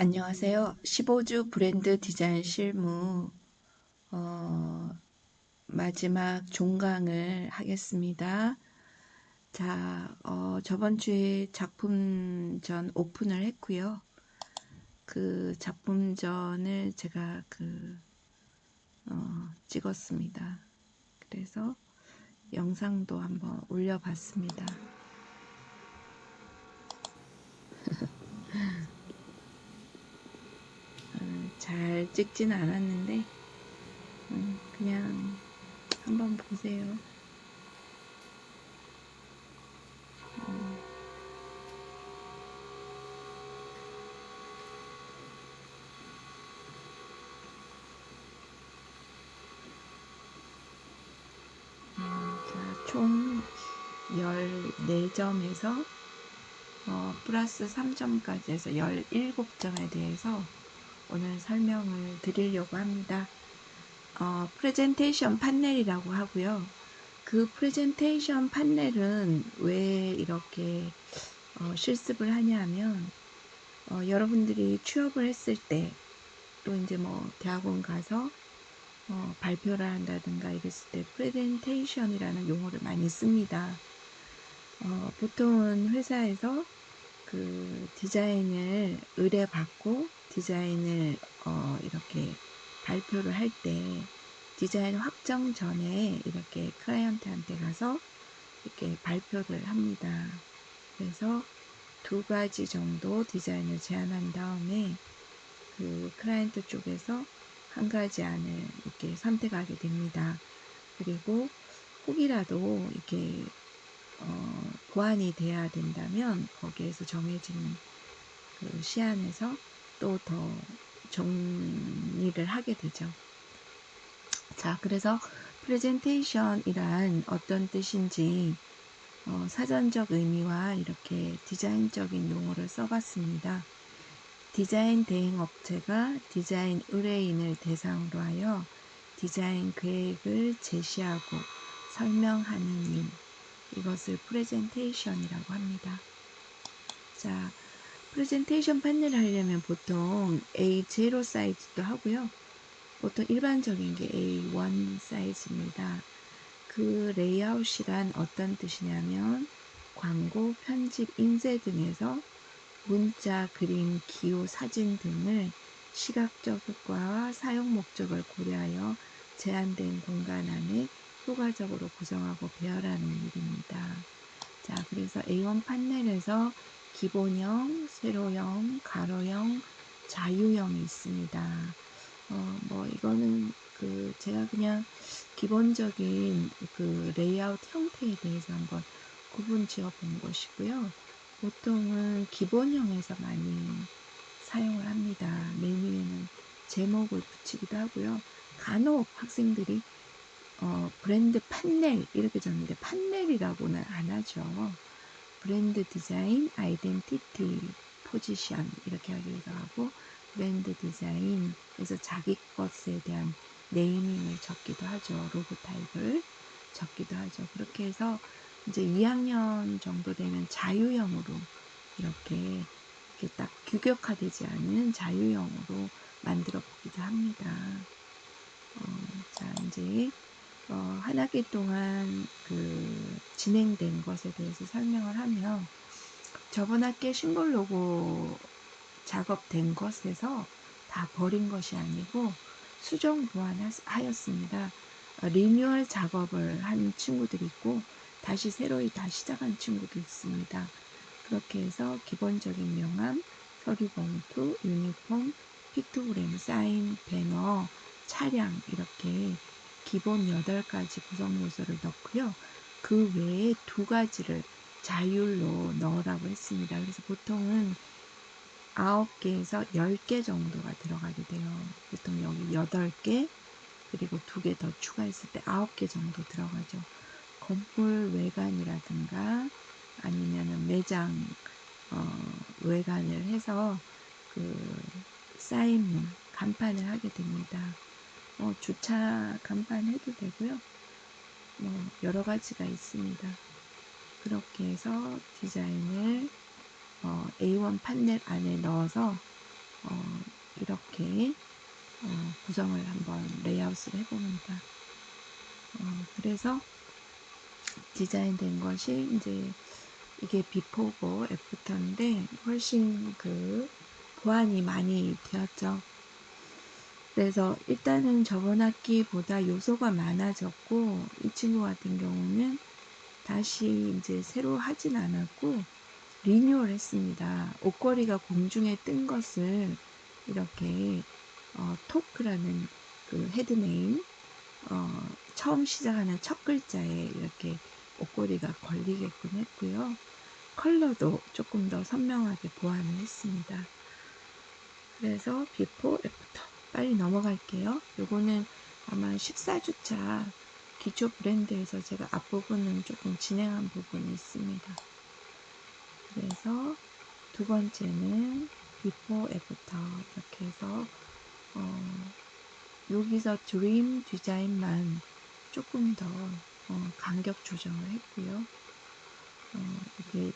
안녕하세요. 15주 브랜드 디자인 실무 어, 마지막 종강을 하겠습니다. 자, 저번 주에 작품전 오픈을 했고요. 그 작품전을 제가 찍었습니다. 그래서 영상도 한번 올려봤습니다. 잘 찍지는 않았는데 그냥 한번 보세요. 자, 총 14점에서 플러스 3점까지 해서 17점에 대해서 오늘 설명을 드리려고 합니다. 프레젠테이션 판넬이라고 하고요. 그 프레젠테이션 판넬은 왜 이렇게 실습을 하냐면 여러분들이 취업을 했을 때 또 이제 뭐 대학원 가서 발표를 한다든가 이랬을 때 프레젠테이션이라는 용어를 많이 씁니다. 보통은 회사에서 그 디자인을 의뢰받고 디자인을 이렇게 발표를 할 때 디자인 확정 전에 이렇게 클라이언트한테 가서 이렇게 발표를 합니다. 그래서 2가지 정도 디자인을 제안한 다음에 그 클라이언트 쪽에서 1가지 안을 이렇게 선택하게 됩니다. 그리고 혹이라도 이렇게 보완이 돼야 된다면 거기에서 정해진 그 시안에서 또 더 정리를 하게 되죠. 자, 그래서 프레젠테이션이란 어떤 뜻인지 사전적 의미와 이렇게 디자인적인 용어를 써봤습니다. 디자인 대행 업체가 디자인 의뢰인을 대상으로 하여 디자인 계획을 제시하고 설명하는 일, 이것을 프레젠테이션이라고 합니다. 자, 프레젠테이션 판넬을 하려면 보통 A0 사이즈도 하고요. 보통 일반적인 게 A1 사이즈입니다. 그 레이아웃이란 어떤 뜻이냐면 광고, 편집, 인쇄 등에서 문자, 그림, 기호, 사진 등을 시각적 효과와 사용 목적을 고려하여 제한된 공간 안에 효과적으로 구성하고 배열하는 일입니다. 자, 그래서 A1 판넬에서 기본형, 세로형, 가로형, 자유형이 있습니다. 뭐 이거는 제가 그냥 기본적인 그 레이아웃 형태에 대해서 한번 구분 지어 본 것이고요. 보통은 기본형에서 많이 사용을 합니다. 메뉴에는 제목을 붙이기도 하고요. 간혹 학생들이 브랜드 판넬 이렇게 적는데 판넬이라고는 안 하죠. 브랜드 디자인, 아이덴티티, 포지션 이렇게 하기도 하고 브랜드 디자인에서 자기 것에 대한 네이밍을 적기도 하죠. 로고 타입을 적기도 하죠. 그렇게 해서 이제 2학년 정도 되면 자유형으로 이렇게 딱 규격화되지 않은 자유형으로 만들어 보기도 합니다. 자, 이제 한 학기 동안 진행된 것에 대해서 설명을 하면 저번 학기에 심볼 로고 작업된 것에서 다 버린 것이 아니고 수정 보완하였습니다. 리뉴얼 작업을 한 친구들이 있고 다시 새로이 다 시작한 친구도 있습니다. 그렇게 해서 기본적인 명함, 서류 봉투, 유니폼, 픽토그램, 사인, 배너, 차량 이렇게 기본 8가지 구성 요소를 넣고요. 그 외에 2가지를 자율로 넣으라고 했습니다. 그래서 보통은 9개에서 10개 정도가 들어가게 돼요. 보통 여기 8개 그리고 2개 더 추가했을 때 9개 정도 들어가죠. 건물 외관이라든가 아니면은 매장 외관을 해서 사인문 간판을 하게 됩니다. 주차 간판 해도 되고요. 여러 가지가 있습니다. 그렇게 해서 디자인을 A1 판넬 안에 넣어서 이렇게 구성을 한번 레이아웃을 해봅니다. 그래서 디자인된 것이 이제 이게 비포고 애프터인데 훨씬 보완이 많이 되었죠. 그래서 일단은 저번 학기보다 요소가 많아졌고, 이 친구 같은 경우는 다시 이제 새로 하진 않았고 리뉴얼 했습니다. 옷걸이가 공중에 뜬 것을 이렇게 토크라는 헤드네임 처음 시작하는 첫 글자에 이렇게 옷걸이가 걸리게끔 했고요. 컬러도 조금 더 선명하게 보완을 했습니다. 그래서 비포 애프터 빨리 넘어갈게요. 요거는 아마 14주차 기초 브랜드에서 제가 앞부분은 조금 진행한 부분이 있습니다. 그래서 두 번째는 비포 애프터 이렇게 해서 여기서 드림 디자인만 조금 더 간격 조정을 했고요. 이게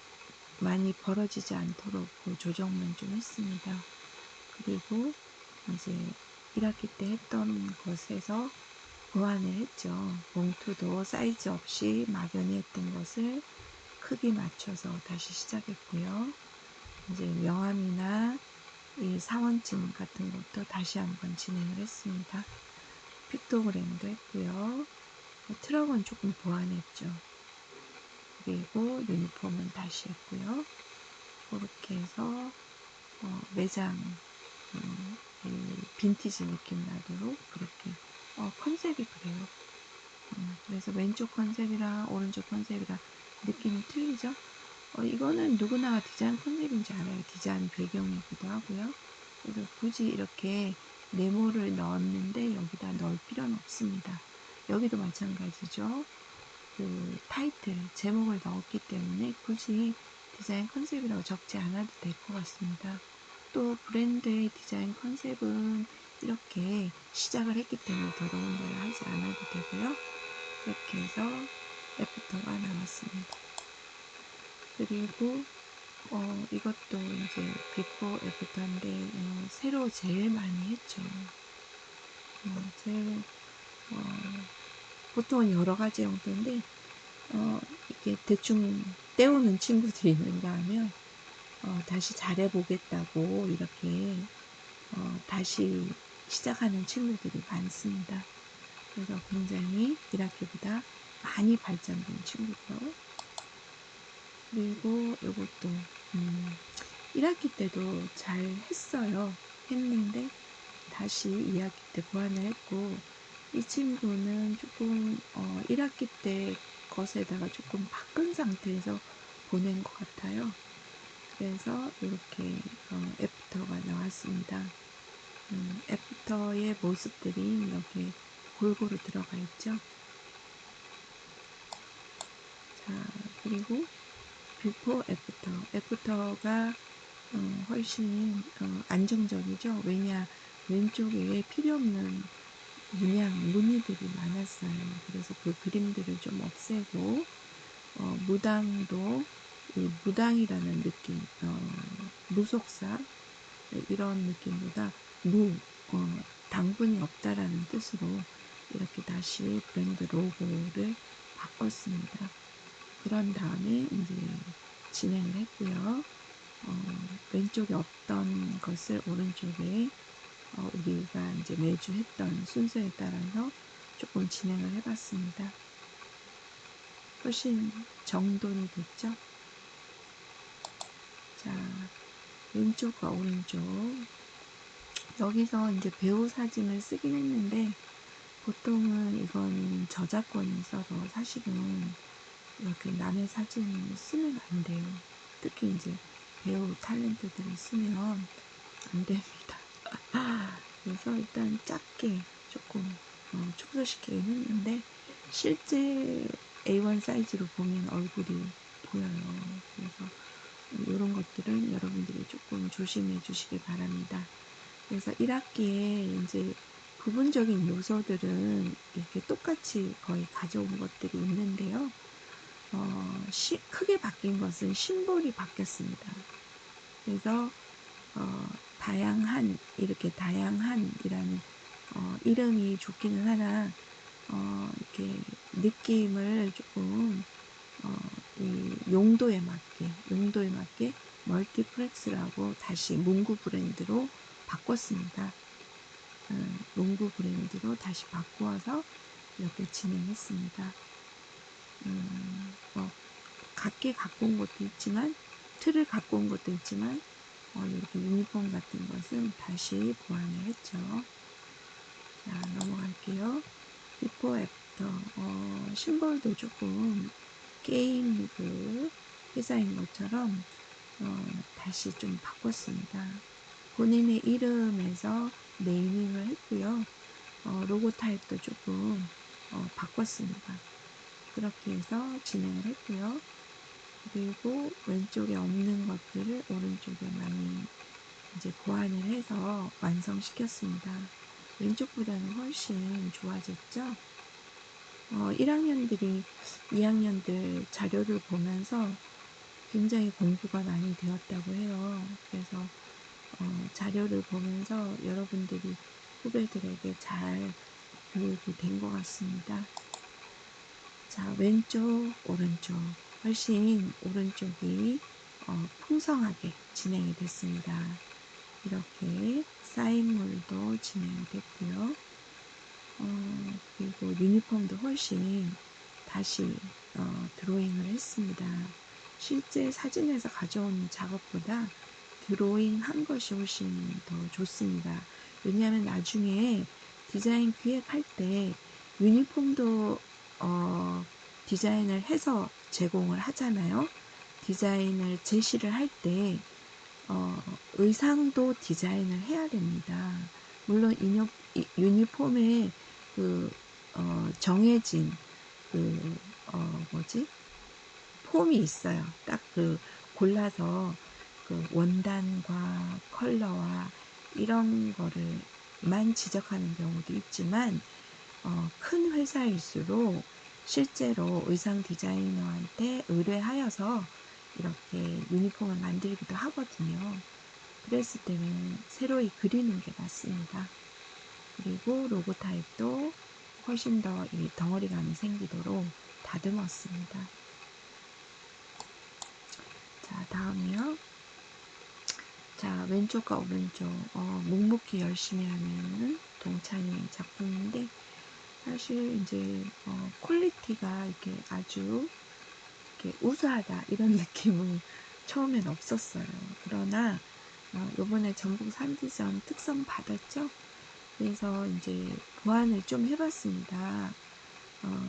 많이 벌어지지 않도록 조정만 좀 했습니다. 그리고 이제 1학기 때 했던 것에서 보완을 했죠. 봉투도 사이즈 없이 막연히 했던 것을 크기 맞춰서 다시 시작했고요. 이제 명암이나 이 사원증 같은 것도 다시 한번 진행을 했습니다. 픽토그램도 했고요. 트럭은 조금 보완했죠. 그리고 유니폼은 다시 했고요. 그렇게 해서 매장 빈티지 느낌 나도록 그렇게 컨셉이 그래요. 그래서 왼쪽 컨셉이랑 오른쪽 컨셉이랑 느낌이 틀리죠. 이거는 누구나 디자인 컨셉인지 알아요. 디자인 배경이기도 하고요. 그래서 굳이 이렇게 네모를 넣었는데 여기다 넣을 필요는 없습니다. 여기도 마찬가지죠. 타이틀, 제목을 넣었기 때문에 굳이 디자인 컨셉이라고 적지 않아도 될 것 같습니다. 또 브랜드의 디자인 컨셉은 이렇게 시작을 했기 때문에 더러운 데를 하지 않아도 되고요. 이렇게 해서 애프터가 나왔습니다. 그리고 이것도 이제 비포 애프터인데 새로 제일 많이 했죠. 제일 보통은 여러 가지 용도인데 이렇게 대충 때우는 친구들이 있는가 하면 다시 잘해보겠다고 이렇게 다시 시작하는 친구들이 많습니다. 그래서 굉장히 1학기보다 많이 발전된 친구죠. 그리고 이것도 1학기 때도 잘 했어요. 했는데 다시 2학기 때 보완을 했고, 이 친구는 조금 1학기 때 것에다가 조금 바꾼 상태에서 보낸 것 같아요. 그래서 이렇게 애프터가 나왔습니다. 애프터의 모습들이 이렇게 골고루 들어가 있죠. 자, 그리고 비포 애프터. 애프터가 훨씬 안정적이죠. 왜냐, 왼쪽에 필요 없는 무늬들이 많았어요. 그래서 그 그림들을 좀 없애고 무당도 이 무당이라는 느낌, 무속사 이런 느낌보다 당분이 없다라는 뜻으로 이렇게 다시 브랜드 로고를 바꿨습니다. 그런 다음에 이제 진행을 했고요. 왼쪽에 없던 것을 오른쪽에 우리가 이제 매주 했던 순서에 따라서 조금 진행을 해봤습니다. 훨씬 정돈이 됐죠? 자, 왼쪽과 오른쪽. 여기서 이제 배우 사진을 쓰긴 했는데, 보통은 이건 저작권이 있어서 사실은 이렇게 남의 사진을 쓰면 안 돼요. 특히 이제 배우 탤런트들을 쓰면 안 됩니다. 그래서 일단 작게 조금 축소시키긴 했는데 실제 A1 사이즈로 보면 얼굴이 보여요. 그래서 이런 것들은 여러분들이 조금 조심해 주시기 바랍니다. 그래서 1학기에 이제 부분적인 요소들은 이렇게 똑같이 거의 가져온 것들이 있는데요. 크게 바뀐 것은 심볼이 바뀌었습니다. 그래서 다양한, 이렇게 다양한이라는 이름이 좋기는 하나 이렇게 느낌을 조금 이 용도에 맞게 멀티플렉스라고 다시 문구 브랜드로 바꿨습니다. 문구 브랜드로 다시 바꾸어서 이렇게 진행했습니다. 각기 갖고 온 것도 있지만, 틀을 갖고 온 것도 있지만, 이렇게 유니폼 같은 것은 다시 보완을 했죠. 자, 넘어갈게요. 비포 애프터, 심볼도 조금 게임 그 회사인 것처럼 다시 좀 바꿨습니다. 본인의 이름에서 네이밍을 했고요. 로고 타입도 조금 바꿨습니다. 그렇게 해서 진행을 했고요. 그리고 왼쪽에 없는 것들을 오른쪽에 많이 이제 보완을 해서 완성시켰습니다. 왼쪽보다는 훨씬 좋아졌죠. 1학년들이 2학년들 자료를 보면서 굉장히 공부가 많이 되었다고 해요. 그래서 자료를 보면서 여러분들이 후배들에게 잘 교육이 된 것 같습니다. 자, 왼쪽, 오른쪽. 훨씬 오른쪽이 풍성하게 진행이 됐습니다. 이렇게 사인물도 진행이 됐고요. 그리고 유니폼도 훨씬 다시 드로잉을 했습니다. 실제 사진에서 가져온 작업보다 드로잉 한 것이 훨씬 더 좋습니다. 왜냐하면 나중에 디자인 기획할 때 유니폼도 디자인을 해서 제공을 하잖아요. 디자인을 제시를 할 때 의상도 디자인을 해야 됩니다. 물론 유니폼에 그 정해진 그 폼이 있어요. 딱 그 골라서 그 원단과 컬러와 이런 거를만 지적하는 경우도 있지만 큰 회사일수록 실제로 의상 디자이너한테 의뢰하여서 이렇게 유니폼을 만들기도 하거든요. 그랬을 때는 새로이 그리는 게 맞습니다. 그리고 로고 타입도 훨씬 더 이 덩어리감이 생기도록 다듬었습니다. 자, 다음이요. 자, 왼쪽과 오른쪽 묵묵히 열심히 하는 동찬이 작품인데, 사실 이제 퀄리티가 이렇게 아주 이렇게 우수하다 이런 느낌은 처음엔 없었어요. 그러나 요번에 전북 산지점 특성 받았죠. 그래서 이제 보완을 좀 해봤습니다.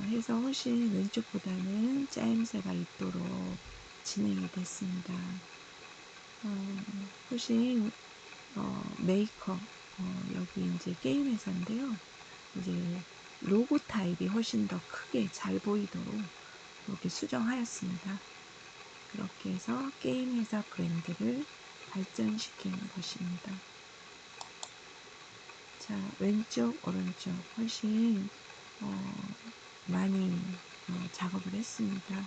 해서 훨씬 왼쪽보다는 짜임새가 있도록 진행이 됐습니다. 훨씬 메이커 여기 이제 게임 회사인데요. 이제 로고 타입이 훨씬 더 크게 잘 보이도록 이렇게 수정하였습니다. 그렇게 해서 게임 회사 브랜드를 발전시키는 것입니다. 자, 왼쪽, 오른쪽 훨씬 많이 작업을 했습니다.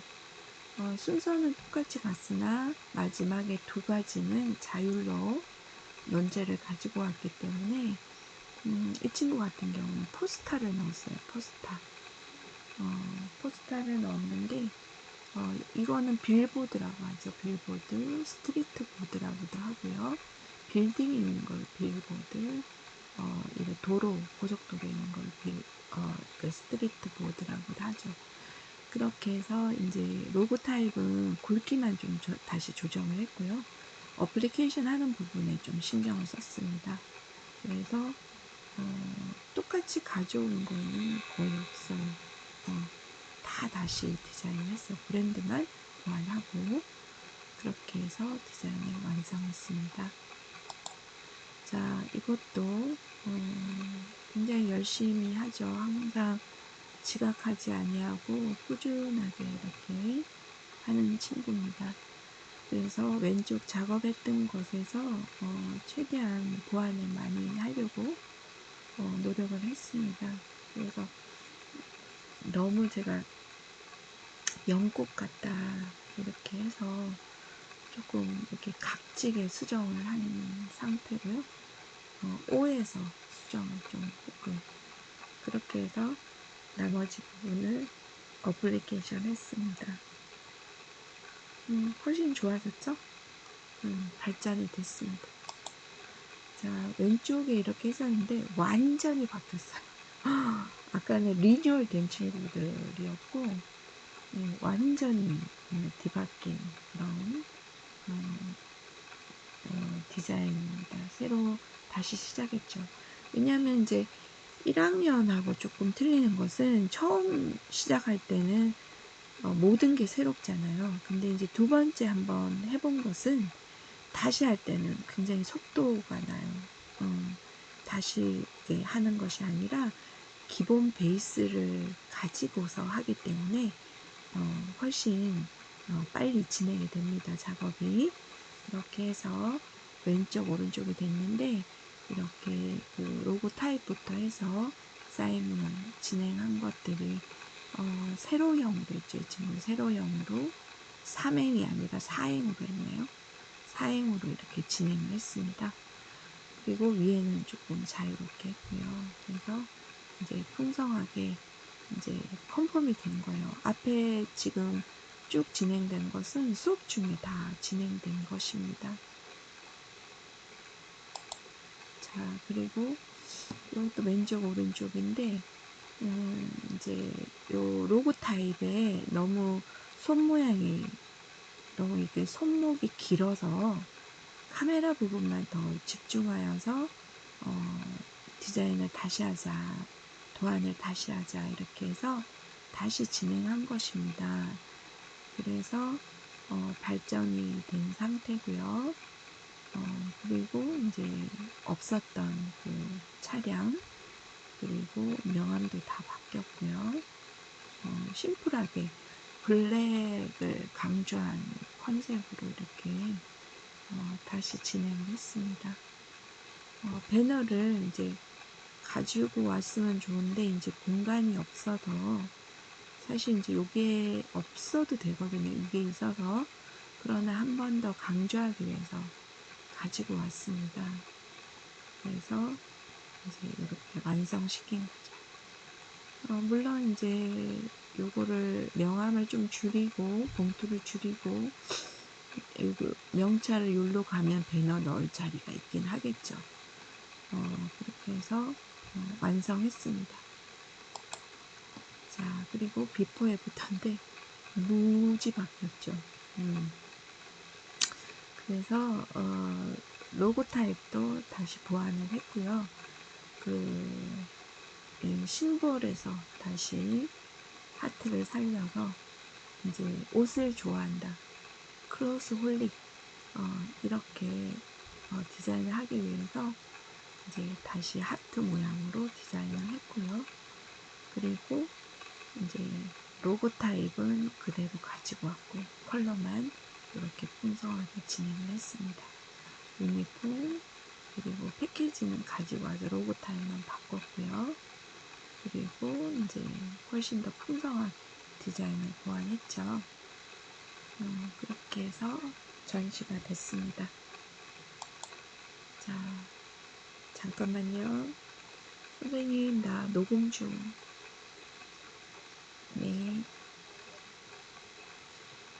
순서는 똑같이 갔으나 마지막에 두 가지는 자율로 논제를 가지고 왔기 때문에 이 친구 같은 경우는 포스타를 넣었어요. 포스타를 넣었는데 이거는 빌보드라고 하죠. 빌보드, 스트리트 보드라고도 하고요. 빌딩에 있는 걸 빌보드, 이런 도로, 고속도로에 있는 걸 그 스트리트 보드라고도 하죠. 그렇게 해서 이제 로고 타입은 굵기만 좀 다시 조정을 했고요. 어플리케이션 하는 부분에 좀 신경을 썼습니다. 그래서 똑같이 가져온 거는 거의 없어요. 다 다시 디자인을 했어요. 브랜드만 보완하고 그렇게 해서 디자인을 완성했습니다. 자, 이것도 굉장히 열심히 하죠. 항상 지각하지 아니하고 꾸준하게 이렇게 하는 친구입니다. 그래서 왼쪽 작업했던 곳에서 최대한 보완을 많이 하려고 노력을 했습니다. 그래서 너무 제가 연꽃 같다 이렇게 해서 조금 이렇게 각지게 수정을 한 상태. 상태고요. 5에서 수정을 좀 했고요. 그렇게 해서 나머지 부분을 어플리케이션 했습니다. 훨씬 좋아졌죠? 발전이 됐습니다. 자, 왼쪽에 이렇게 했었는데 완전히 바뀌었어요. 아까는 리뉴얼 된 친구들이었고 완전히 뒤바뀐 그런 디자인입니다. 새로 다시 시작했죠. 왜냐하면 이제 1학년하고 조금 틀리는 것은 처음 시작할 때는 모든 게 새롭잖아요. 근데 이제 두 번째 한번 해본 것은 다시 할 때는 굉장히 속도가 나요. 다시 하는 것이 아니라 기본 베이스를 가지고서 하기 때문에 훨씬 빨리 진행이 됩니다. 작업이. 이렇게 해서 왼쪽 오른쪽이 됐는데 이렇게 그 로고 타입부터 해서 사인을 진행한 것들이 세로형으로 했죠. 지금 세로형으로 3행이 아니라 4행으로 했네요. 4행으로 이렇게 진행을 했습니다. 그리고 위에는 조금 자유롭게 했고요. 그래서 이제 풍성하게 이제 컨펌이 된 거예요. 앞에 지금 쭉 진행된 것은 수업 중에 다 진행된 것입니다. 자, 그리고 이것도 왼쪽 오른쪽인데 이제 요 로고 타입에 너무 손 모양이 너무 이게 손목이 길어서 카메라 부분만 더 집중하여서 디자인을 다시 하자, 도안을 다시 하자 이렇게 해서 다시 진행한 것입니다. 그래서 발전이 된 상태고요. 그리고 이제 없었던 그 차량 그리고 명암도 다 바뀌었고요. 심플하게 블랙을 강조한 컨셉으로 이렇게 다시 진행을 했습니다. 배너를 이제 가지고 왔으면 좋은데 이제 공간이 없어서 사실 이제 이게 없어도 되거든요. 이게 있어서 그러나 한 번 더 강조하기 위해서 가지고 왔습니다. 그래서 이제 이렇게 완성시킨 거죠. 물론 이제 요거를 명암을 좀 줄이고 봉투를 줄이고 명찰을 여기로 가면 배너 넣을 자리가 있긴 하겠죠. 그렇게 해서 완성했습니다. 자, 그리고 비포 애프터인데 무지 바뀌었죠. 그래서 로고 타입도 다시 보완을 했고요. 이 심볼에서 다시 하트를 살려서 이제 옷을 좋아한다. 크로스 홀릭 이렇게 디자인을 하기 위해서 이제 다시 하트 모양으로 디자인을 했고요. 그리고 이제 로고 타입은 그대로 가지고 왔고 컬러만 이렇게 풍성하게 진행을 했습니다. 유니폼 그리고 패키지는 가지고 와서 로고 타입만 바꿨고요. 그리고 이제 훨씬 더 풍성한 디자인을 보완했죠. 그렇게 해서 전시가 됐습니다. 자, 잠깐만요. 선생님, 나 녹음 중. 네.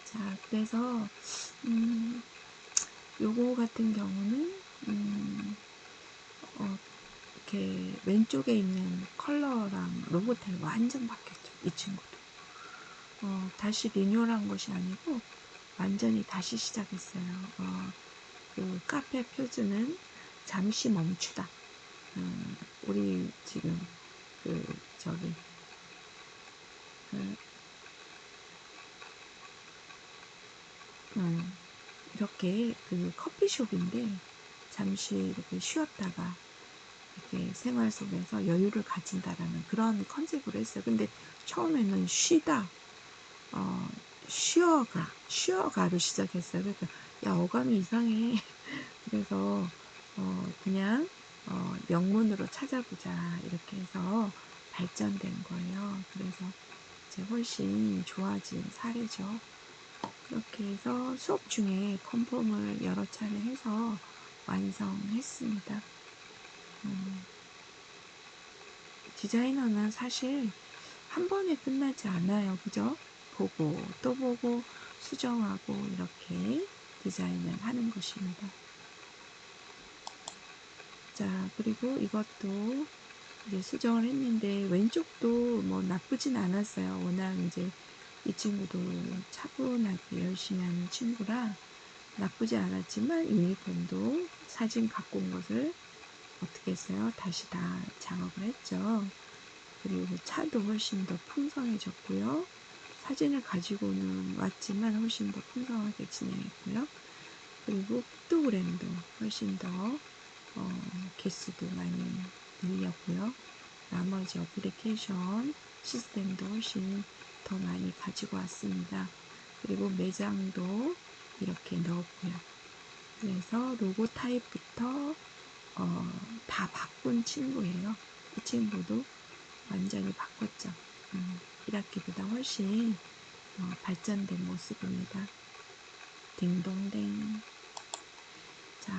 자, 그래서, 요거 같은 경우는, 이렇게 왼쪽에 있는 컬러랑 로고텔 완전 바뀌었죠. 이 친구도. 다시 리뉴얼한 것이 아니고, 완전히 다시 시작했어요. 그 카페 표지는 잠시 멈추다. 우리 지금, 저기, 이렇게 커피숍인데 잠시 이렇게 쉬었다가 이렇게 생활 속에서 여유를 가진다라는 그런 컨셉으로 했어요. 근데 처음에는 쉬다, 쉬어가로 시작했어요. 그러니까 야 어감이 이상해. 그래서 그냥 명문으로 찾아보자 이렇게 해서 발전된 거예요. 그래서 이제 훨씬 좋아진 사례죠. 그렇게 해서 수업 중에 컨펌을 여러 차례 해서 완성했습니다. 디자이너는 사실 한 번에 끝나지 않아요. 그죠? 보고 또 보고 수정하고 이렇게 디자인을 하는 것입니다. 자, 그리고 이것도 이제 수정을 했는데 왼쪽도 뭐 나쁘진 않았어요. 워낙 이제 이 친구도 차분하게 열심히 하는 친구라 나쁘지 않았지만 유니폼도 사진 갖고 온 것을 어떻게 했어요? 다시 다 작업을 했죠. 그리고 차도 훨씬 더 풍성해졌고요. 사진을 가지고는 왔지만 훨씬 더 풍성하게 진행했고요. 그리고 픽토그램도 훨씬 더 개수도 많이 늘렸고요. 나머지 어플리케이션 시스템도 훨씬 더 많이 가지고 왔습니다. 그리고 매장도 이렇게 넣었고요. 그래서 로고 타입부터 다 바꾼 친구예요. 이 친구도 완전히 바꿨죠. 1학기보다 훨씬 발전된 모습입니다. 딩동댕. 자,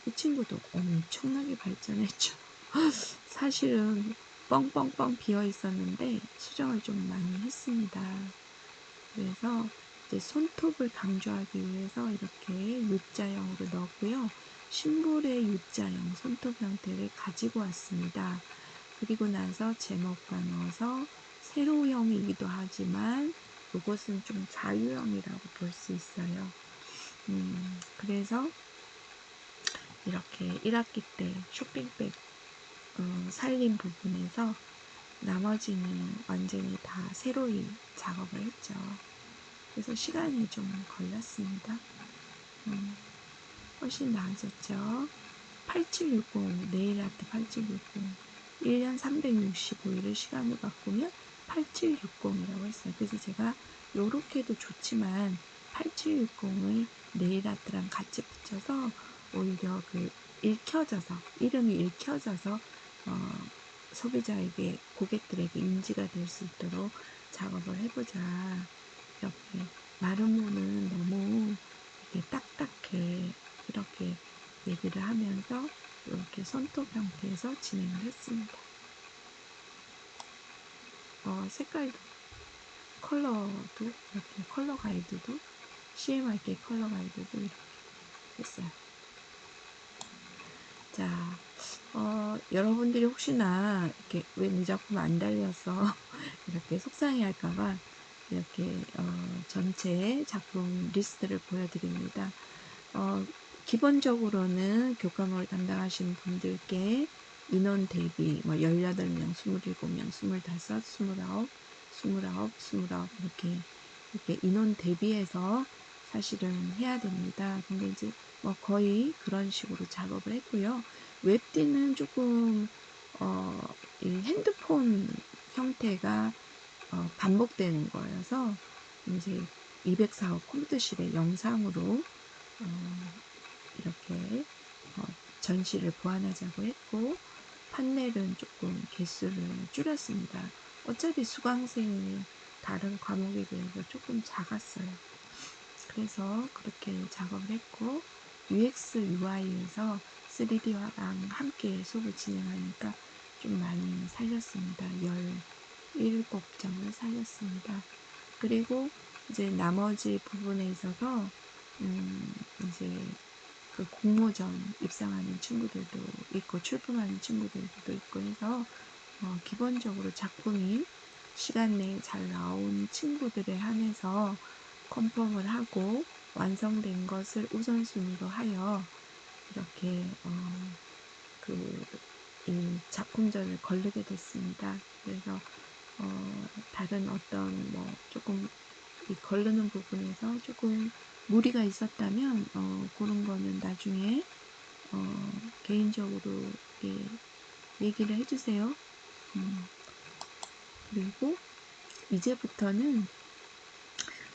이 친구도 엄청나게 발전했죠. 사실은 뻥뻥뻥 비어 있었는데 수정을 좀 많이 했습니다. 그래서 이제 손톱을 강조하기 위해서 이렇게 U자형으로 넣었고요. 심볼의 U자형 손톱 형태를 가지고 왔습니다. 그리고 나서 제목과 넣어서 세로형이기도 하지만 이것은 좀 자유형이라고 볼 수 있어요. 그래서 이렇게 1학기 때 쇼핑백 살린 부분에서 나머지는 완전히 다 새로이 작업을 했죠. 그래서 시간이 좀 걸렸습니다. 훨씬 나아졌죠. 8760 네일 아트 8760 1년 365일을 시간을 바꾸면 8760이라고 했어요. 그래서 제가 요렇게도 좋지만 8760을 네일 아트랑 같이 붙여서 오히려 그 읽혀져서 이름이 읽혀져서 소비자에게 고객들에게 인지가 될 수 있도록 작업을 해보자. 이렇게 마름모는 너무 이렇게 딱딱해. 이렇게 얘기를 하면서 이렇게 손톱 형태에서 진행을 했습니다. 색깔도 컬러도 이렇게 컬러 가이드도 CMYK 컬러 가이드도 이렇게 했어요. 자, 여러분들이 혹시나 이렇게 왜 내 작품 안 달려서 이렇게 속상해 할까봐 이렇게 전체 작품 리스트를 보여드립니다. 기본적으로는 교과목을 담당하시는 분들께 인원 대비 뭐 18명, 27명, 25, 29, 29 이렇게 인원 대비해서 사실은 해야 됩니다. 근데 이제 뭐 거의 그런 식으로 작업을 했고요. 웹디는 조금 이 핸드폰 형태가 반복되는 거여서 이제 204호 컴퓨터실의 영상으로 이렇게 전시를 보완하자고 했고 판넬은 조금 개수를 줄였습니다. 어차피 수강생이 다른 과목에 비해서 조금 작았어요. 그래서 그렇게 작업을 했고 UX, UI에서 3D화랑 함께 수업을 진행하니까 좀 많이 살렸습니다. 17점을 살렸습니다. 그리고 이제 나머지 부분에 있어서 이제 그 공모전 입상하는 친구들도 있고 출품하는 친구들도 있고 해서 기본적으로 작품이 시간 내에 잘 나온 친구들에 한해서 컨펌을 하고 완성된 것을 우선순위로 하여 이렇게 이 작품전을 거르게 됐습니다. 그래서 다른 어떤 뭐 조금 이 거르는 부분에서 조금 무리가 있었다면 그런 거는 나중에 개인적으로 얘기를 해주세요. 그리고 이제부터는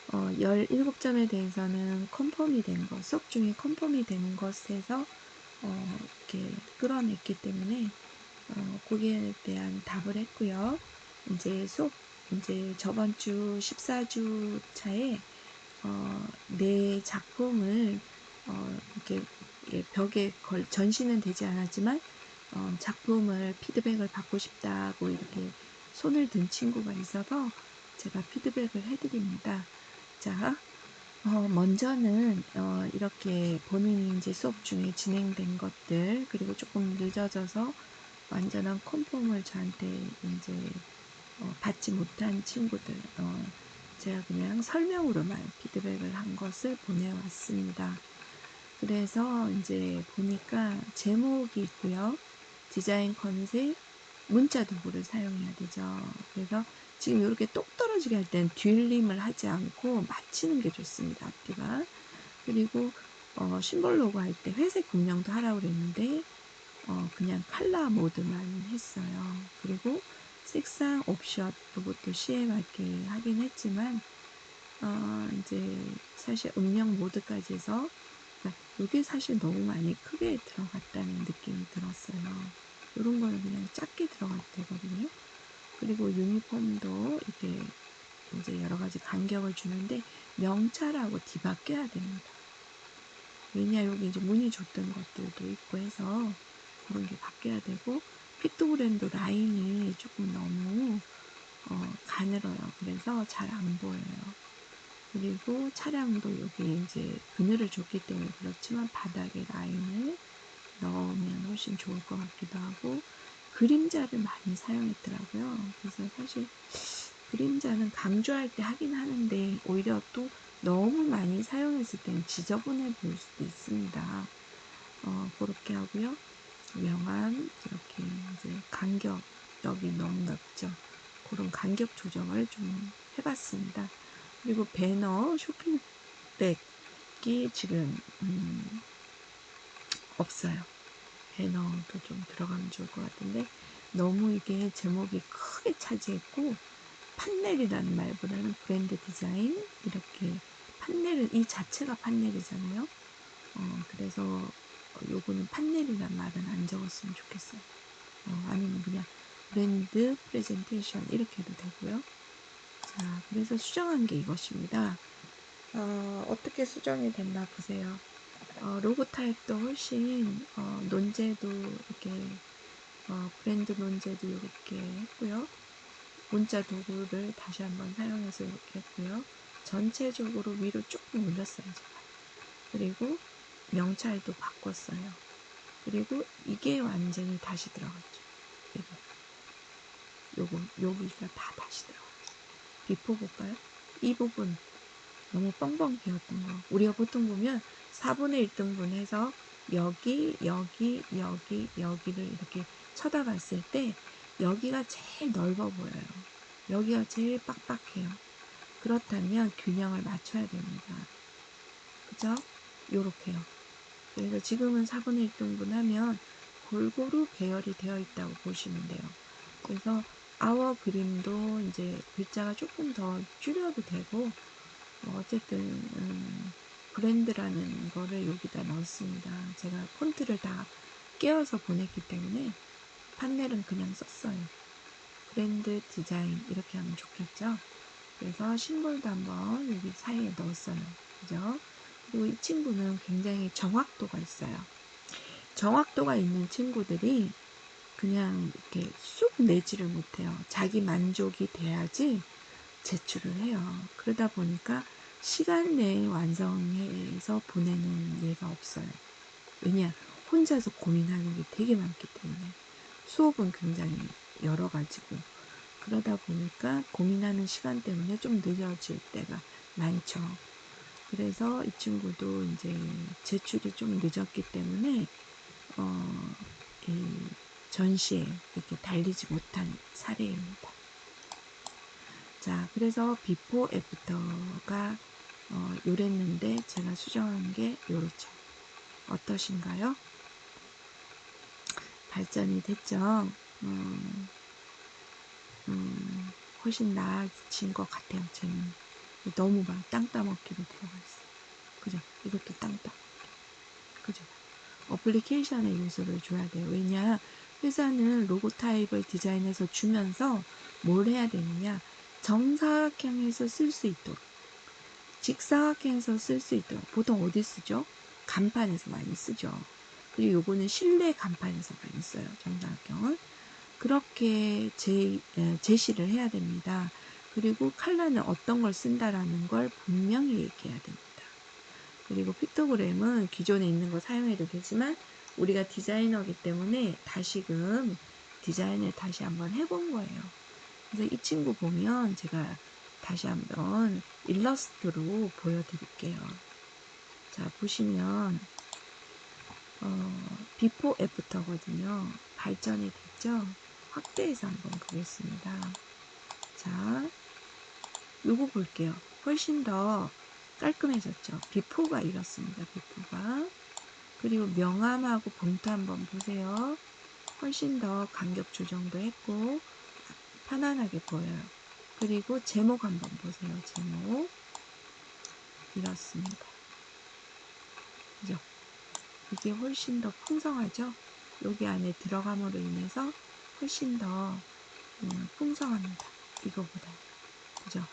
17점에 대해서는 컨펌이 된 것, 수업 중에 컨펌이 된 것에서 이렇게 끌어냈기 때문에 거기에 대한 답을 했고요. 이제 저번 주 14주 차에 내 작품을 이렇게 벽에 전시는 되지 않았지만 작품을 피드백을 받고 싶다고 이렇게 손을 든 친구가 있어서 제가 피드백을 해드립니다. 자, 먼저는 이렇게 본인이 이제 수업 중에 진행된 것들, 그리고 조금 늦어져서 완전한 컨펌을 저한테 이제 받지 못한 친구들, 제가 그냥 설명으로만 피드백을 한 것을 보내왔습니다. 그래서 이제 보니까 제목이 있고요. 디자인 컨셉, 문자 도구를 사용해야 되죠. 그래서 지금 이렇게 똑 떨어지게 할 때는 뒷림을 하지 않고 맞추는 게 좋습니다. 앞뒤가. 그리고 심볼 로고 할 때 회색 분명도 하라고 그랬는데 그냥 컬러 모드만 했어요. 그리고 색상 옵션 이것도 CMYK 하긴 했지만 이제 사실 음영 모드까지 해서 이게 사실 너무 많이 크게 들어갔다는 느낌이 들었어요. 이런 거는 그냥 작게 들어가도 되거든요. 그리고 유니폼도 이렇게 이제 여러 가지 간격을 주는데 명찰하고 뒤바뀌어야 됩니다. 왜냐 여기 이제 문의 줬던 것들도 있고 해서 그런 게 바뀌어야 되고, 픽토그램도 라인이 조금 너무 가늘어요. 그래서 잘 안 보여요. 그리고 차량도 여기 이제 그늘을 줬기 때문에 그렇지만 바닥에 라인을 넣으면 훨씬 좋을 것 같기도 하고, 그림자를 많이 사용했더라고요. 그래서 사실 그림자는 강조할 때 하긴 하는데 오히려 또 너무 많이 사용했을 때는 지저분해 보일 수도 있습니다. 그렇게 하고요. 명암 이렇게 이제 간격 여기 너무 넓죠. 그런 간격 조정을 좀 해봤습니다. 그리고 배너 쇼핑백이 지금 없어요. 배너도 좀 들어가면 좋을 것 같은데 너무 이게 제목이 크게 차지했고, 판넬이라는 말보다는 브랜드 디자인 이렇게 판넬은 이 자체가 판넬이잖아요. 그래서 요거는 판넬이란 말은 안 적었으면 좋겠어요. 아니면 그냥 브랜드 프레젠테이션 이렇게 해도 되고요. 자, 그래서 수정한 게 이것입니다. 어떻게 수정이 됐나 보세요. 로고 타입도 훨씬 논제도 이렇게 브랜드 논제도 이렇게 했고요. 문자 도구를 다시 한번 사용해서 이렇게 했고요. 전체적으로 위로 조금 올렸어요, 제가. 그리고 명찰도 바꿨어요. 그리고 이게 완전히 다시 들어갔죠. 여기가 다 다시 들어갔죠. 비포 볼까요? 이 부분 너무 뻥뻥 비었던 거. 우리가 보통 보면 4분의 1등분 해서 여기를 이렇게 쳐다봤을 때 여기가 제일 넓어 보여요. 여기가 제일 빡빡해요. 그렇다면 균형을 맞춰야 됩니다. 그죠? 요렇게요. 그래서 지금은 4분의 1등분 하면 골고루 배열이 되어 있다고 보시면 돼요. 그래서 아워 그림도 이제 글자가 조금 더 줄여도 되고, 어쨌든 브랜드라는 거를 여기다 넣었습니다. 제가 폰트를 다 끼워서 보냈기 때문에 판넬은 그냥 썼어요. 브랜드 디자인 이렇게 하면 좋겠죠. 그래서 심볼도 한번 여기 사이에 넣었어요. 그죠? 그리고 이 친구는 굉장히 정확도가 있어요. 정확도가 있는 친구들이 그냥 이렇게 쑥 내지를 못해요. 자기 만족이 돼야지 제출을 해요. 그러다 보니까 시간 내에 완성해서 보내는 예가 없어요. 왜냐? 혼자서 고민하는 게 되게 많기 때문에. 수업은 굉장히 여러 가지고, 그러다 보니까 고민하는 시간 때문에 좀 늦어질 때가 많죠. 그래서 이 친구도 이제 제출이 좀 늦었기 때문에 이 전시에 이렇게 달리지 못한 사례입니다. 자, 그래서 비포 애프터가 요랬는데 제가 수정한 게 요렇죠. 어떠신가요? 발전이 됐죠. 훨씬 나아진 것 같아요. 저는 너무 막 땅 따먹기로 들어가 있어요. 그죠? 이것도 땅 따먹기. 그죠? 어플리케이션의 요소를 줘야 돼요. 왜냐? 회사는 로고 타입을 디자인해서 주면서 뭘 해야 되느냐? 정사각형에서 쓸 수 있도록, 직사각형에서 쓸 수 있도록. 보통 어디 쓰죠? 간판에서 많이 쓰죠. 그리고 요거는 실내 간판에서 많이 써요. 정사각형은. 그렇게 제시를 해야 됩니다. 그리고 컬러는 어떤 걸 쓴다라는 걸 분명히 얘기해야 됩니다. 그리고 픽토그램은 기존에 있는 거 사용해도 되지만 우리가 디자이너이기 때문에 다시금 디자인을 다시 한번 해본 거예요. 그래서 이 친구 보면 제가 다시 한번 일러스트로 보여드릴게요. 자, 보시면 비포 애프터거든요. 발전이 됐죠? 확대해서 한번 보겠습니다. 자, 요거 볼게요. 훨씬 더 깔끔해졌죠? 비포가 이렇습니다. 비포가. 그리고 명암하고 봉투 한번 보세요. 훨씬 더 간격 조정도 했고 편안하게 보여요. 그리고 제목 한번 보세요. 제목 이렇습니다. 그죠? 이게 훨씬 더 풍성하죠? 여기 안에 들어감으로 인해서 훨씬 더 풍성합니다. 이거보다. 그죠?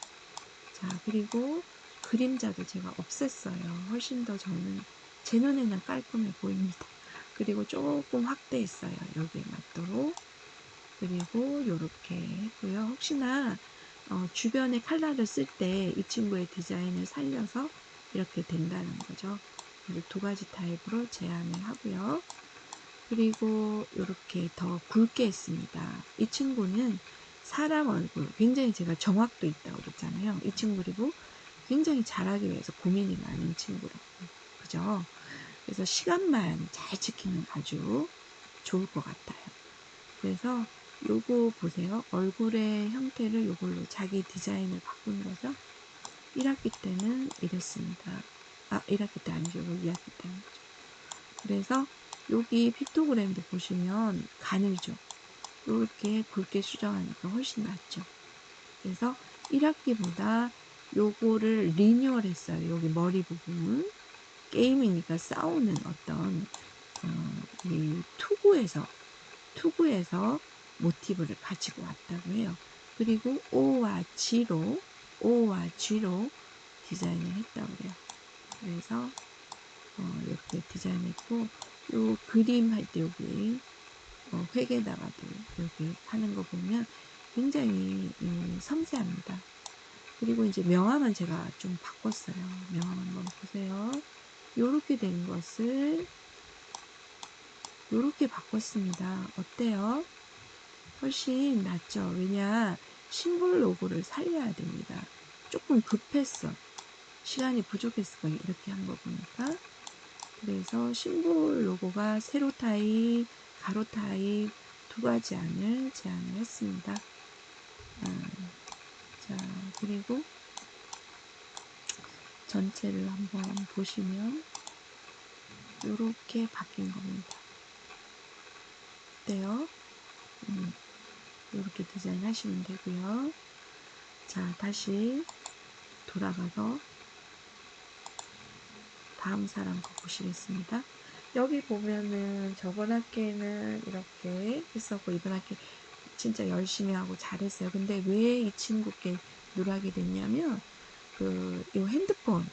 자, 그리고 그림자도 제가 없앴어요. 훨씬 더 저는 제 눈에는 깔끔해 보입니다. 그리고 조금 확대했어요. 여기에 맞도록. 그리고 이렇게 했고요. 혹시나 주변에 컬러를 쓸 때 이 친구의 디자인을 살려서 이렇게 된다는 거죠. 그래서 두 가지 타입으로 제안을 하고요. 그리고 이렇게 더 굵게 했습니다. 이 친구는 사람 얼굴, 굉장히 제가 정확도 있다고 그랬잖아요. 이 친구 그리고 굉장히 잘하기 위해서 고민이 많은 친구라고. 그죠? 그래서 시간만 잘 지키면 아주 좋을 것 같아요. 그래서 요거 보세요. 얼굴의 형태를 요걸로 자기 디자인을 바꾼 거죠. 1학기 때는 이랬습니다. 1학기 때 아니죠. 2학기 때는. 그래서 여기 픽토그램도 보시면 가늘죠. 이렇게 굵게 수정하니까 훨씬 낫죠. 그래서 1학기보다 요거를 리뉴얼 했어요. 여기 머리 부분. 게임이니까 싸우는 어떤 이 투구에서 모티브를 가지고 왔다고 해요. 그리고 O와 G로 디자인을 했다고 그래요. 그래서 이렇게 디자인했고 요 그림 할 때 여기 획에다가도 여기 하는 거 보면 굉장히 섬세합니다. 그리고 이제 명암은 제가 좀 바꿨어요. 명암 한번 보세요. 요렇게 된 것을 요렇게 바꿨습니다. 어때요? 훨씬 낫죠. 왜냐 심볼 로고를 살려야 됩니다. 조금 급했어. 시간이 부족했을 거예요. 이렇게 한 거 보니까. 그래서 심볼 로고가 세로 타입, 가로 타입 두 가지 안을 제안을 했습니다. 자, 그리고 전체를 한번 보시면 이렇게 바뀐 겁니다. 어때요? 이렇게 디자인 하시면 되고요. 자, 다시 돌아가서 다음 사람 거 보시겠습니다. 여기 보면은 저번 학기에는 이렇게 했었고 이번 학기 진짜 열심히 하고 잘했어요. 근데 왜 이 친구께 누락이 됐냐면 이 핸드폰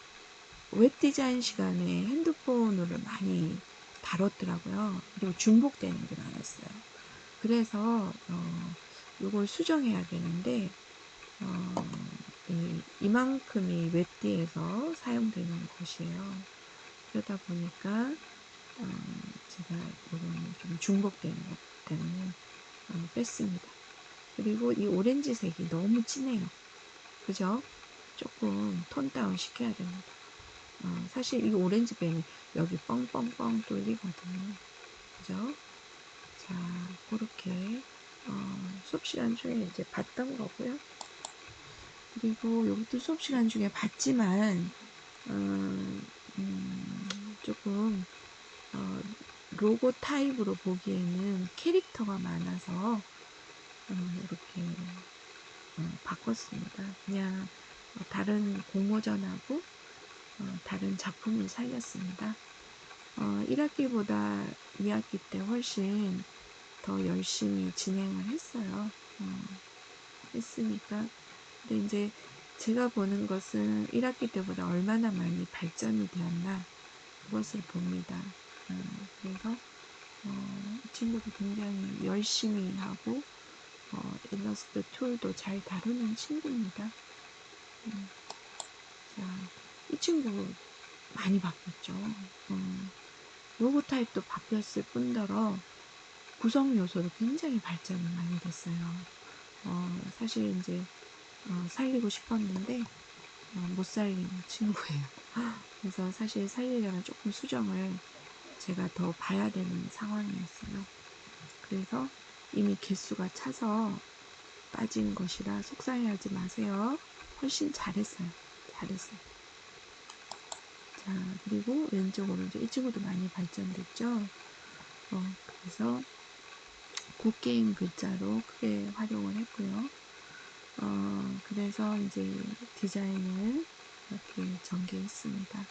웹 디자인 시간에 핸드폰으로 많이 다뤘더라고요. 그리고 중복되는 게 많았어요. 그래서 이걸 수정해야 되는데 이만큼이 웹디에서 사용되는 곳이에요. 그러다 보니까 제가 이런 좀 중복되는 것 때문에 뺐습니다. 그리고 이 오렌지색이 너무 진해요. 그죠? 조금 톤 다운 시켜야 됩니다. 사실 이 오렌지 펜이 여기 뻥뻥뻥 뚫리거든요. 그죠? 자, 그렇게 수업 시간 중에 이제 봤던 거고요. 그리고 이것도 수업 시간 중에 봤지만 조금 로고 타입으로 보기에는 캐릭터가 많아서 이렇게 바꿨습니다. 그냥 다른 공모전하고 다른 작품을 살렸습니다. 1학기보다 2학기 때 훨씬 더 열심히 진행을 했어요. 했으니까. 근데 이제 제가 보는 것은 1학기 때보다 얼마나 많이 발전이 되었나. 그것을 봅니다. 그래서 이 친구도 굉장히 열심히 하고 일러스트 툴도 잘 다루는 친구입니다. 자, 이 친구 많이 바뀌었죠. 로고 타입도 바뀌었을 뿐더러 구성 요소도 굉장히 발전이 많이 됐어요. 사실 이제 살리고 싶었는데 못 살린 친구예요. 그래서 사실 살리려면 조금 수정을 제가 더 봐야 되는 상황이었어요. 그래서 이미 개수가 차서 빠진 것이라 속상해하지 마세요. 훨씬 잘했어요. 잘했어요. 자, 그리고 왼쪽 오른쪽 이 친구도 많이 발전됐죠. 그래서 굿게임 글자로 크게 활용을 했고요. 그래서 이제 디자인을 이렇게 전개했습니다.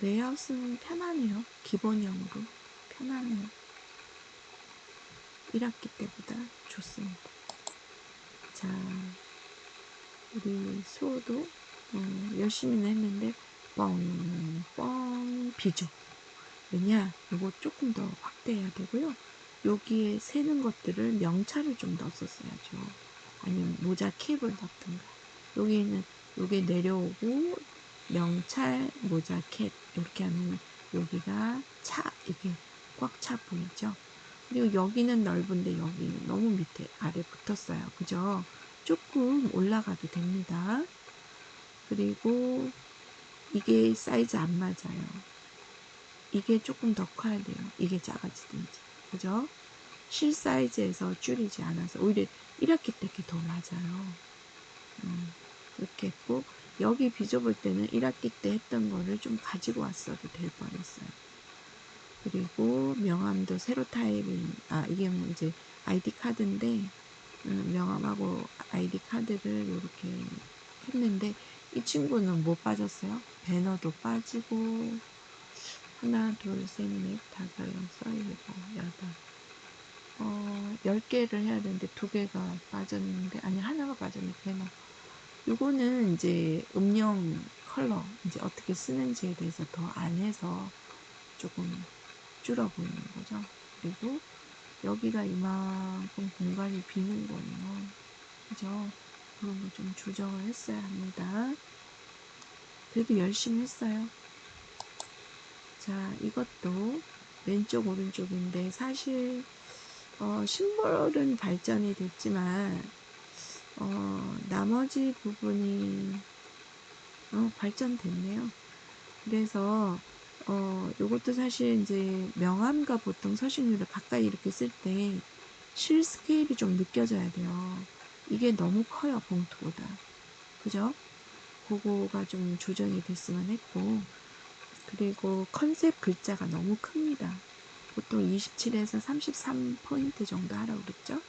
레이아웃은 편하네요. 기본형으로 편하네요. 1학기 때보다 좋습니다. 자, 우리 수호도 열심히는 했는데 뻥뻥 비죠. 왜냐? 이거 조금 더 확대해야 되고요. 여기에 세는 것들을 명찰을 좀 넣었어야죠. 아니면 모자 캡을 넣던가. 여기는 요게 내려오고 명찰 모자 캡 이렇게 하면 여기가 이게 꽉 차 보이죠. 그리고 여기는 넓은데 여기는 너무 밑에 아래 붙었어요. 그죠? 조금 올라가도 됩니다. 그리고 이게 사이즈 안 맞아요. 이게 조금 더 커야 돼요. 이게 작아지든지. 그죠? 실 사이즈에서 줄이지 않아서 오히려 1학기 때 더 맞아요. 이렇게 했고 여기 비좁을 때는 1학기 때 했던 거를 좀 가지고 왔어도 될 뻔했어요. 그리고 명함도 세로 타입인 이게 뭐 이제 아이디 카드인데 명함하고 아이디 카드를 이렇게 했는데 이 친구는 못 빠졌어요. 배너도 빠지고 하나 둘셋넷 다섯 여섯 일곱 여덟 10개를 해야 되는데 2개가 빠졌는데 아니 하나가 빠졌네. 배너 요거는 이제 음영 컬러 이제 어떻게 쓰는지에 대해서 더 안 해서 조금 줄어 보이는 거죠. 그리고 여기가 이만큼 공간이 비는 거예요. 그죠? 그런 거 좀 조정을 했어야 합니다. 그래도 열심히 했어요. 자, 이것도 왼쪽 오른쪽인데 사실 심볼은 발전이 됐지만 나머지 부분이 발전됐네요. 그래서 요것도 사실 이제 명암과 보통 서식률을 가까이 이렇게 쓸 때 실 스케일이 좀 느껴져야 돼요. 이게 너무 커요, 봉투보다. 그죠? 그거가 좀 조정이 됐으면 했고, 그리고 컨셉 글자가 너무 큽니다. 보통 27에서 33포인트 정도 하라고 그랬죠?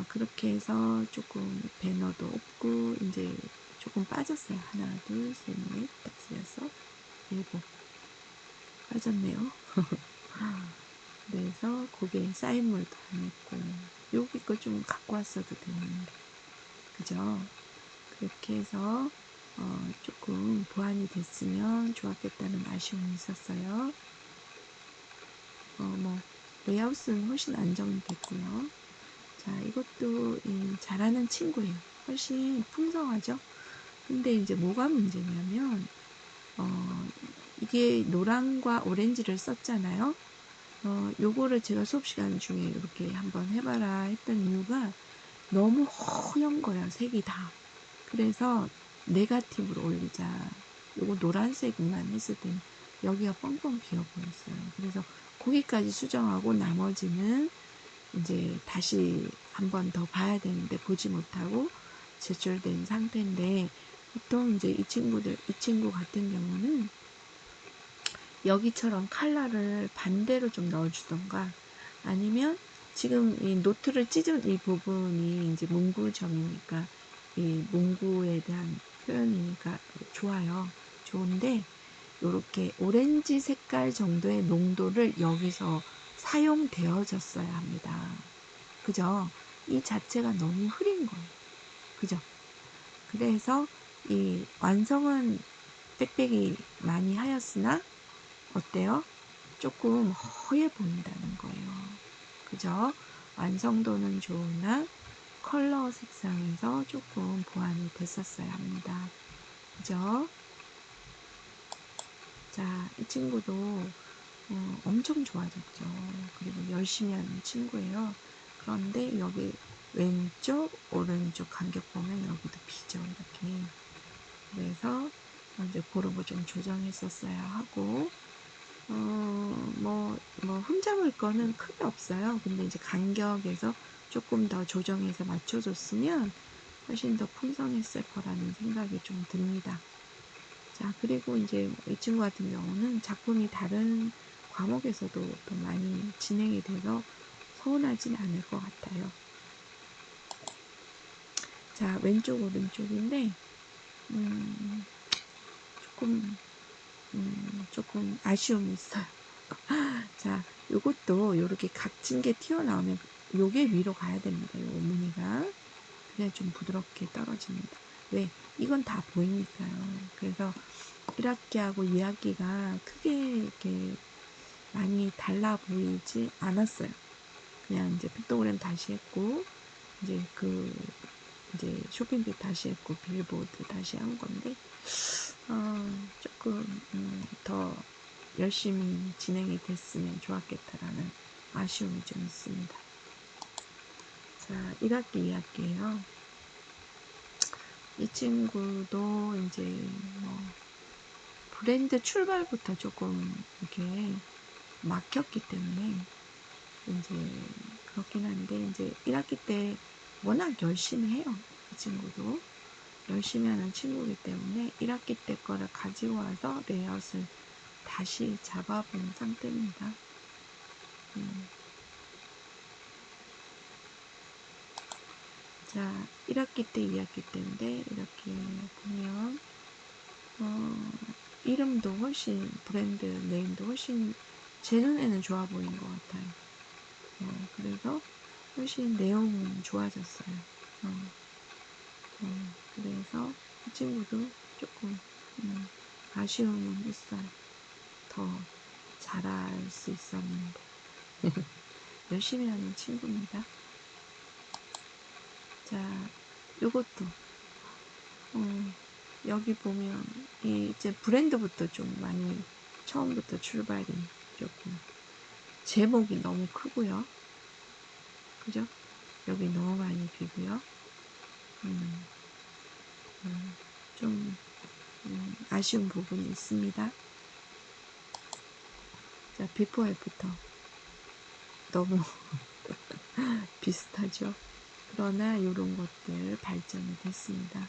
그렇게 해서 조금 배너도 없고, 이제 조금 빠졌어요. 하나, 둘, 셋, 넷, 다섯, 여섯, 일곱. 빠졌네요. 그래서 거기에 사인물도 안 했고, 여기 거 좀 갖고 왔어도 되는데, 그죠? 그렇게 해서, 조금 보완이 됐으면 좋았겠다는 아쉬움이 있었어요. 레이아웃은 훨씬 안정됐고요. 자, 이것도 잘하는 친구예요. 훨씬 풍성하죠? 근데 이제 뭐가 문제냐면, 이게 노랑과 오렌지를 썼잖아요. 요거를 제가 수업 시간 중에 이렇게 한번 해봐라 했던 이유가 너무 허연 거야, 색이 다. 그래서 네가티브로 올리자. 요거 노란색만 했을 때는 여기가 뻥뻥 비어 보였어요. 그래서 거기까지 수정하고 나머지는 이제 다시 한번 더 봐야 되는데 보지 못하고 제출된 상태인데 보통 이제 이 친구 같은 경우는 여기처럼 컬러를 반대로 좀 넣어주던가 아니면 지금 이 노트를 찢은 이 부분이 이제 문구점이니까 이 문구에 대한 표현이니까 좋아요. 좋은데 이렇게 오렌지 색깔 정도의 농도를 여기서 사용되어졌어야 합니다. 그죠? 이 자체가 너무 흐린 거예요. 그죠? 그래서 이 완성은 빽빽이 많이 하였으나 어때요? 조금 허해 보인다는 거예요. 그죠? 완성도는 좋으나 컬러 색상에서 조금 보완이 됐었어야 합니다. 그죠? 자, 이 친구도 엄청 좋아졌죠. 그리고 열심히 하는 친구예요. 그런데 여기 왼쪽, 오른쪽 간격 보면 여기도 비죠. 이렇게. 그래서 이제 그런 거 좀 조정했었어야 하고, 흠잡을 거는 크게 없어요. 근데 이제 간격에서 조금 더 조정해서 맞춰줬으면 훨씬 더 풍성했을 거라는 생각이 좀 듭니다. 자, 그리고 이제 이 친구 같은 경우는 작품이 다른 과목에서도 또 많이 진행이 돼서 서운하진 않을 것 같아요. 자, 왼쪽, 오른쪽인데, 조금 아쉬움이 있어요. 자, 요것도 이렇게 각진 게 튀어나오면 요게 위로 가야 됩니다. 요 무늬가. 그냥 좀 부드럽게 떨어집니다. 왜? 이건 다 보이니까요. 그래서 1학기하고 2학기가 크게 이렇게 많이 달라 보이지 않았어요. 그냥 이제 픽토그램 다시 했고, 이제 쇼핑백 다시 했고, 빌보드 다시 한 건데, 조금, 더 열심히 진행이 됐으면 좋았겠다라는 아쉬움이 좀 있습니다. 자, 1학기, 2학기에요. 이 친구도 이제 브랜드 출발부터 조금 이렇게 막혔기 때문에 이제 그렇긴 한데 이제 1학기 때 워낙 열심히 해요. 이 친구도 열심히 하는 친구이기 때문에 1학기 때 거를 가지고 와서 레이아웃을 다시 잡아본 상태입니다. 자, 1학기 때, 2학기 때인데 이렇게 보면 이름도 훨씬 브랜드 네임도 훨씬 제 눈에는 좋아 보이는 것 같아요. 그래서 훨씬 내용은 좋아졌어요. 그래서 이 친구도 조금 아쉬움은 있어요. 더 잘할 수 있었는데 열심히 하는 친구입니다. 자, 요것도 여기 보면 이제 브랜드부터 좀 많이 처음부터 출발이 조금 제목이 너무 크고요. 그죠? 여기 너무 많이 비고요. 좀 아쉬운 부분이 있습니다. 자, 비포 애프터 너무 비슷하죠. 그러나 이런 것들 발전이 됐습니다.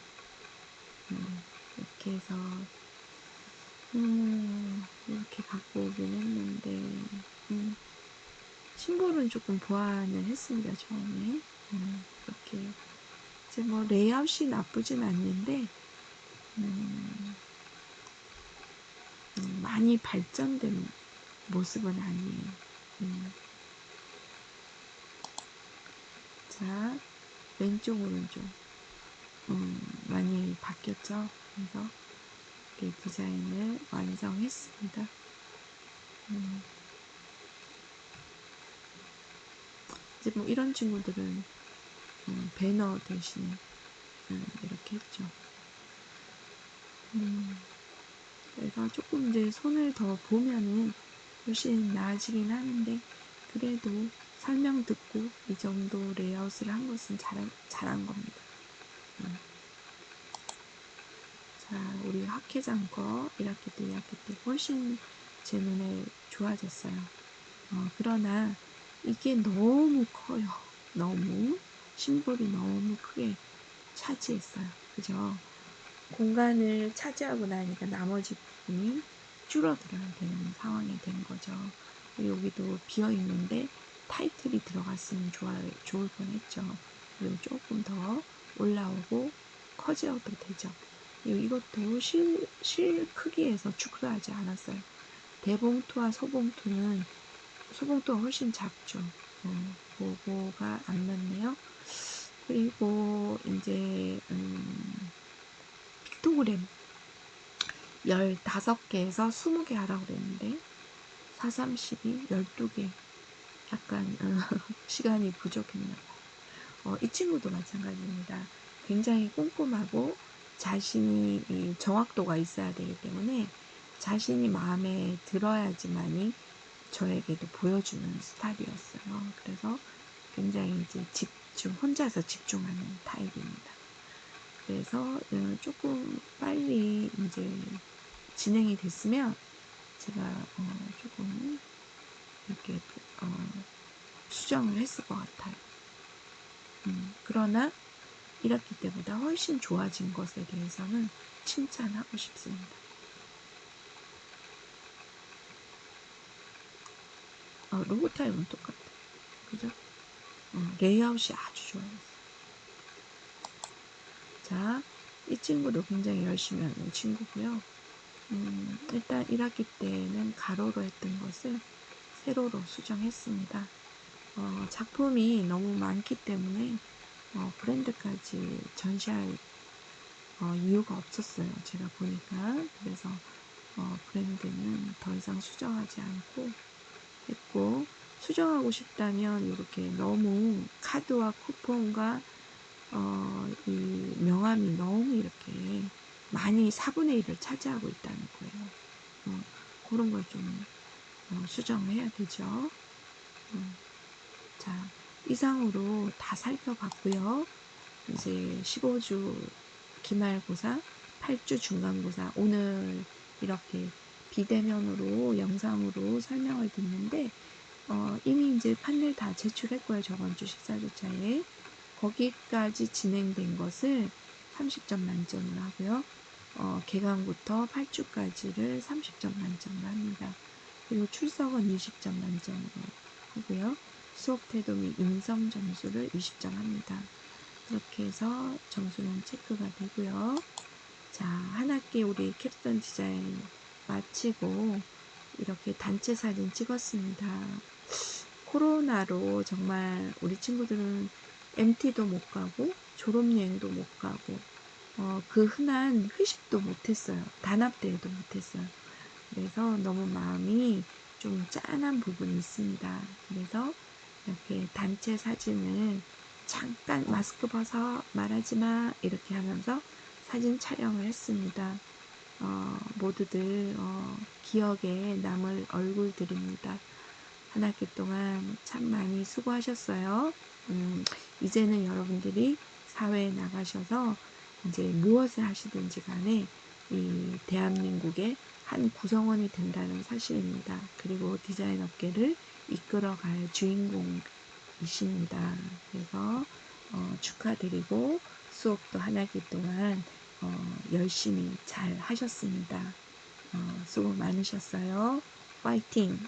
이렇게 해서 이렇게 갖고 오긴 했는데 심볼은 조금 보완을 했습니다. 처음에 이렇게 이제 뭐 레이아웃이 나쁘진 않는데 많이 발전된 모습은 아니에요. 자, 왼쪽 오른쪽 많이 바뀌었죠. 그래서 이렇게 디자인을 완성했습니다. 이제 뭐 이런 친구들은 배너 대신에 이렇게 했죠. 그래서 조금 이제 손을 더 보면은 훨씬 나아지긴 하는데 그래도 설명 듣고 이 정도 레이아웃을 한 것은 잘한 겁니다. 자, 우리 학회장 거 1학기 때, 2학기 때 훨씬 제 눈에 좋아졌어요. 그러나 이게 너무 커요. 너무 심볼이 너무 크게 차지했어요. 그죠? 공간을 차지하고 나니까 나머지 부분이 줄어들어야 되는 상황이 된 거죠. 여기도 비어 있는데 타이틀이 들어갔으면 좋을 뻔했죠. 그리고 조금 더 올라오고 커져도 되죠. 이것도 실 크기에서 축소하지 않았어요. 대봉투와 소봉투가 훨씬 작죠. 그거가 안 맞네요. 그리고 이제 픽토그램 15개에서 20개 하라고 그랬는데 4, 3, 12, 12개 약간 시간이 부족했나 봐요. 이 친구도 마찬가지입니다. 굉장히 꼼꼼하고 자신이 이 정확도가 있어야 되기 때문에 자신이 마음에 들어야지만이 저에게도 보여주는 스타일이었어요. 그래서 굉장히 이제 혼자서 집중하는 타입입니다. 그래서 조금 빨리 이제 진행이 됐으면 제가 조금 이렇게 수정을 했을 것 같아요. 그러나 1학기 때보다 훨씬 좋아진 것에 대해서는 칭찬하고 싶습니다. 로고 타입은 똑같아. 그죠? 레이아웃이 아주 좋아요. 자, 이 친구도 굉장히 열심히 하는 친구고요. 일단 1학기 때는 가로로 했던 것을 세로로 수정했습니다. 작품이 너무 많기 때문에 브랜드까지 전시할 이유가 없었어요. 제가 보니까. 그래서 브랜드는 더 이상 수정하지 않고 했고, 수정하고 싶다면 이렇게 너무 카드와 쿠폰과 이 명함이 너무 이렇게 많이 4분의 1을 차지하고 있다는 거예요. 그런 걸 좀 수정해야 되죠. 자, 이상으로 다 살펴봤고요. 이제 15주 기말고사, 8주 중간고사, 오늘 이렇게 비대면으로 영상으로 설명을 듣는데 이미 이제 판넬 다 제출했고요. 저번 주 식사조차에 거기까지 진행된 것을 30점 만점으로 하고요. 개강부터 8주까지를 30점 만점으로 합니다. 그리고 출석은 20점 만점으로 하고요. 수업 태도 및 인성 점수를 20점 합니다. 그렇게 해서 점수는 체크가 되고요. 자, 한 학기 우리 캡스톤 디자인 마치고 이렇게 단체 사진 찍었습니다. 코로나로 정말 우리 친구들은 MT도 못 가고 졸업여행도 못 가고 그 흔한 회식도 못했어요. 단합대회도 못했어요. 그래서 너무 마음이 좀 짠한 부분이 있습니다. 그래서 이렇게 단체 사진을 잠깐 마스크 벗어 말하지 마 이렇게 하면서 사진 촬영을 했습니다. 모두들 기억에 남을 얼굴들입니다. 한 학기 동안 참 많이 수고하셨어요. 이제는 여러분들이 사회에 나가셔서 이제 무엇을 하시든지 간에 이 대한민국의 한 구성원이 된다는 사실입니다. 그리고 디자인 업계를 이끌어갈 주인공이십니다. 그래서 축하드리고 수업도 한 학기 동안 열심히 잘 하셨습니다. 수고 많으셨어요. 파이팅!